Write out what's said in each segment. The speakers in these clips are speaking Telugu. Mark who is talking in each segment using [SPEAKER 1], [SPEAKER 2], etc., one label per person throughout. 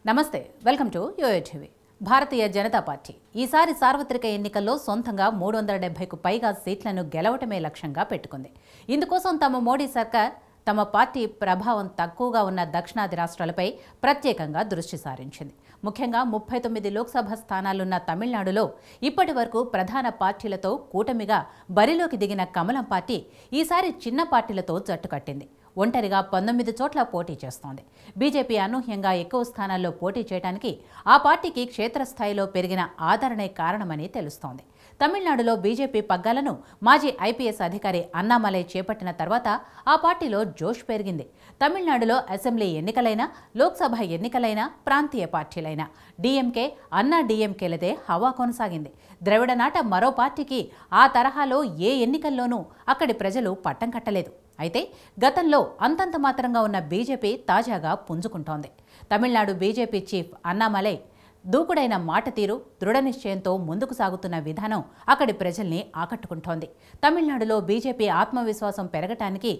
[SPEAKER 1] నమస్తే welcome to YoYo TV Bharatiya Janata Party ఈసారి సార్వత్రిక ఎన్నికల్లో సొంతంగా 370కు పైగా సీట్లను గెలవటమే లక్ష్యంగా పెట్టుకుంది. ఇందుకోసం తమ మోడీ సర్కార్ తమ పార్టీ ప్రభావం తక్కువగా ఉన్న దక్షిణాది రాష్ట్రాలపై ప్రత్యేకంగా దృష్టి సారించింది. ముఖ్యంగా 39 లోక్సభ స్థానాలున్న తమిళనాడులో ఇప్పటి వరకు ప్రధాన పార్టీలతో కూటమిగా బరిలోకి దిగిన కమలం పార్టీ ఈసారి చిన్న పార్టీలతో జట్టు కట్టింది. ఒంటరిగా 19 చోట్ల పోటీ చేస్తోంది. బీజేపీ అనూహ్యంగా ఎక్కువ స్థానాల్లో పోటీ చేయడానికి ఆ పార్టీకి క్షేత్రస్థాయిలో పెరిగిన ఆదరణే కారణమని తెలుస్తోంది. తమిళనాడులో బీజేపీ పగ్గాలను మాజీ ఐపీఎస్ అధికారి అన్నామలై చేపట్టిన తర్వాత ఆ పార్టీలో జోష్ పెరిగింది. తమిళనాడులో అసెంబ్లీ ఎన్నికలైనా, లోక్సభ ఎన్నికలైనా, ప్రాంతీయ పార్టీలైనా డీఎంకే, అన్నా డీఎంకేలదే హవా కొనసాగింది. ద్రవిడ నాట మరో పార్టీకి ఆ తరహాలో ఏ ఎన్నికల్లోనూ అక్కడి ప్రజలు పట్టం కట్టలేదు. అయితే గతంలో అంతంత మాత్రంగా ఉన్న బీజేపీ తాజాగా పుంజుకుంటోంది. తమిళనాడు బీజేపీ చీఫ్ అన్నామలై దూకుడైన మాట తీరు, దృఢ నిశ్చయంతో ముందుకు సాగుతున్న విధానం అక్కడి ప్రజల్ని ఆకట్టుకుంటోంది. తమిళనాడులో బీజేపీ ఆత్మవిశ్వాసం పెరగటానికి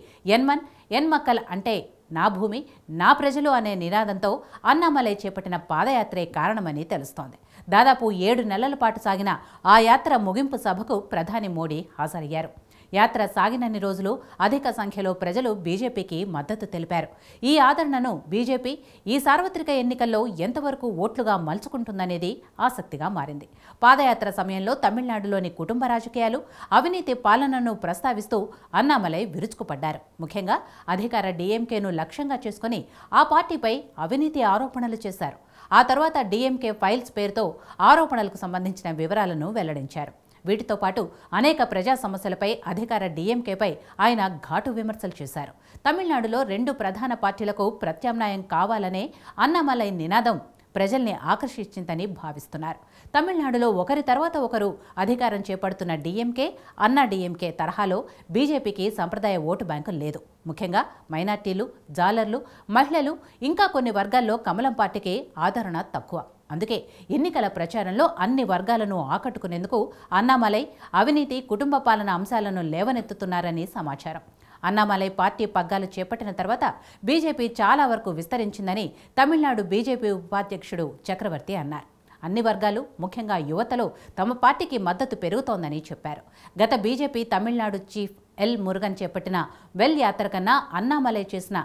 [SPEAKER 1] ఎన్ మక్కల్ అంటే నా భూమి నా ప్రజలు అనే నినాదంతో అన్నామలై చేపట్టిన పాదయాత్రే కారణమని తెలుస్తోంది. దాదాపు 7 నెలల పాటు సాగిన ఆ యాత్ర ముగింపు సభకు ప్రధాని మోడీ హాజరయ్యారు. యాత్ర సాగినన్ని రోజులు అధిక సంఖ్యలో ప్రజలు బీజేపీకి మద్దతు తెలిపారు. ఈ ఆదరణను బీజేపీ ఈ సార్వత్రిక ఎన్నికల్లో ఎంతవరకు ఓట్లుగా మలుచుకుంటుందనేది ఆసక్తిగా మారింది. పాదయాత్ర సమయంలో తమిళనాడులోని కుటుంబ రాజకీయాలు, అవినీతి పాలనను ప్రస్తావిస్తూ అన్నామలై విరుచుకుపడ్డారు. ముఖ్యంగా అధికార డీఎంకేను లక్ష్యంగా చేసుకుని ఆ పార్టీపై అవినీతి ఆరోపణలు చేశారు. ఆ తర్వాత డీఎంకే ఫైల్స్ పేరుతో ఆరోపణలకు సంబంధించిన వివరాలను వెల్లడించారు. వీటితో పాటు అనేక ప్రజా సమస్యలపై అధికార డీఎంకేపై ఆయన ఘాటు విమర్శలు చేశారు. తమిళనాడులో 2 ప్రధాన పార్టీలకు ప్రత్యామ్నాయం కావాలనే అన్నామలై నినాదం ప్రజల్ని ఆకర్షించిందని భావిస్తున్నారు. తమిళనాడులో ఒకరి తర్వాత ఒకరు అధికారం చేపడుతున్న డీఎంకే, అన్నా డీఎంకే తరహాలో బీజేపీకి సంప్రదాయ ఓటు బ్యాంకు లేదు. ముఖ్యంగా మైనార్టీలు, జాలర్లు, మహిళలు, ఇంకా కొన్ని వర్గాల్లో కమలం పార్టీకి ఆదరణ తక్కువ. అందుకే ఎన్నికల ప్రచారంలో అన్ని వర్గాలను ఆకట్టుకునేందుకు అన్నామలై అవినీతి, కుటుంబ పాలన అంశాలను లేవనెత్తుతున్నారని సమాచారం. అన్నామలై పార్టీ పగ్గాలు చేపట్టిన తర్వాత బీజేపీ చాలా వరకు విస్తరించిందని తమిళనాడు బీజేపీ ఉపాధ్యక్షుడు చక్రవర్తి అన్నారు. అన్ని వర్గాలు, ముఖ్యంగా యువతలో తమ పార్టీకి మద్దతు పెరుగుతోందని చెప్పారు. గత BJP Tamil Nadu chief L Murugan చేపట్టిన వెల్ యాత్ర కన్నా అన్నామలై చేసిన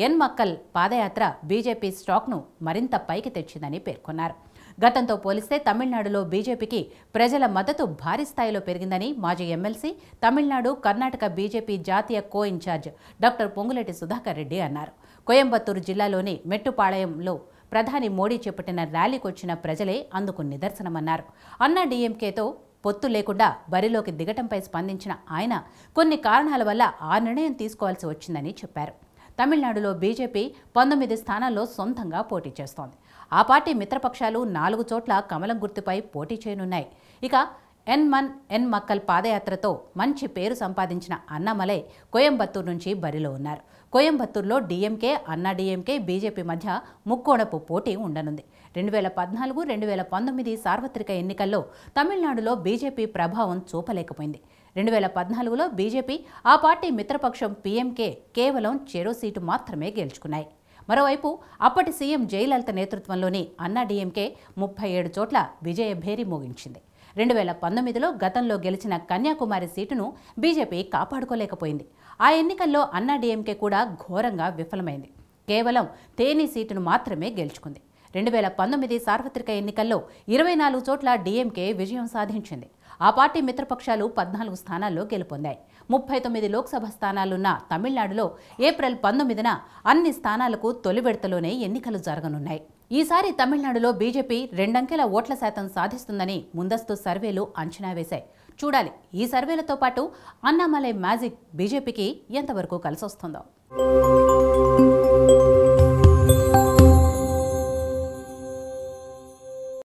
[SPEAKER 1] ఎన్ మక్కల్ పాదయాత్ర బీజేపీ స్టాక్ను మరింత పైకి తెచ్చిందని పేర్కొన్నారు. గతంతో పోలిస్తే తమిళనాడులో బీజేపీకి ప్రజల మద్దతు భారీ స్థాయిలో పెరిగిందని మాజీ ఎమ్మెల్సీ, తమిళనాడు, కర్ణాటక బీజేపీ జాతీయ కో ఇన్ఛార్జ్ డాక్టర్ పొంగులేటి సుధాకర్ రెడ్డి అన్నారు. కోయంబత్తూరు జిల్లాలోని మెట్టుపాళయంలో ప్రధాని మోడీ చేపట్టిన ర్యాలీకొచ్చిన ప్రజలే అందుకు నిదర్శనమన్నారు. అన్నా డీఎంకేతో పొత్తు లేకుండా బరిలోకి దిగటంపై స్పందించిన ఆయన కొన్ని కారణాల వల్ల ఆ నిర్ణయం తీసుకోవాల్సి వచ్చిందని చెప్పారు. తమిళనాడులో బీజేపీ 19 స్థానాల్లో సొంతంగా పోటీ చేస్తోంది. ఆ పార్టీ మిత్రపక్షాలు 4 చోట్ల కమలం గుర్తుపై పోటీ చేయనున్నాయి. ఇక ఎన్ మక్కల్ పాదయాత్రతో మంచి పేరు సంపాదించిన అన్నామలై కోయంబత్తూరు నుంచి బరిలో ఉన్నారు. కోయంబత్తూరులో డీఎంకే, అన్నా డీఎంకే, బీజేపీ మధ్య ముక్కోణపు పోటీ ఉండనుంది. 2014, 2019 సార్వత్రిక ఎన్నికల్లో తమిళనాడులో బీజేపీ ప్రభావం చూపలేకపోయింది. 2014లో బీజేపీ, ఆ పార్టీ మిత్రపక్షం పీఎంకే కేవలం చెరో సీటు మాత్రమే గెలుచుకున్నాయి. మరోవైపు అప్పటి సీఎం జయలలిత నేతృత్వంలోని అన్నా డీఎంకే 37 చోట్ల విజయ భేరి మోగించింది. 2019లో గతంలో గెలిచిన కన్యాకుమారి సీటును బీజేపీ కాపాడుకోలేకపోయింది. ఆ ఎన్నికల్లో అన్నా డీఎంకే కూడా ఘోరంగా విఫలమైంది. కేవలం తేని సీటును మాత్రమే గెలుచుకుంది. 2019 సార్వత్రిక ఎన్నికల్లో 24 చోట్ల డీఎంకే విజయం సాధించింది. ఆ పార్టీ మిత్రపక్షాలు 14 స్థానాల్లో గెలుపొందాయి. 39 లోక్సభ స్థానాలున్న తమిళనాడులో ఏప్రిల్ 19న అన్ని స్థానాలకు తొలి విడతలోనే ఎన్నికలు జరగనున్నాయి. ఈసారి తమిళనాడులో బీజేపీ 2 అంకెల ఓట్ల శాతం సాధిస్తుందని ముందస్తు సర్వేలు అంచనా వేశాయి. చూడాలి ఈ సర్వేలతో పాటు అన్నామలై మ్యాజిక్ బీజేపీకి ఎంతవరకు కలిసొస్తుందో.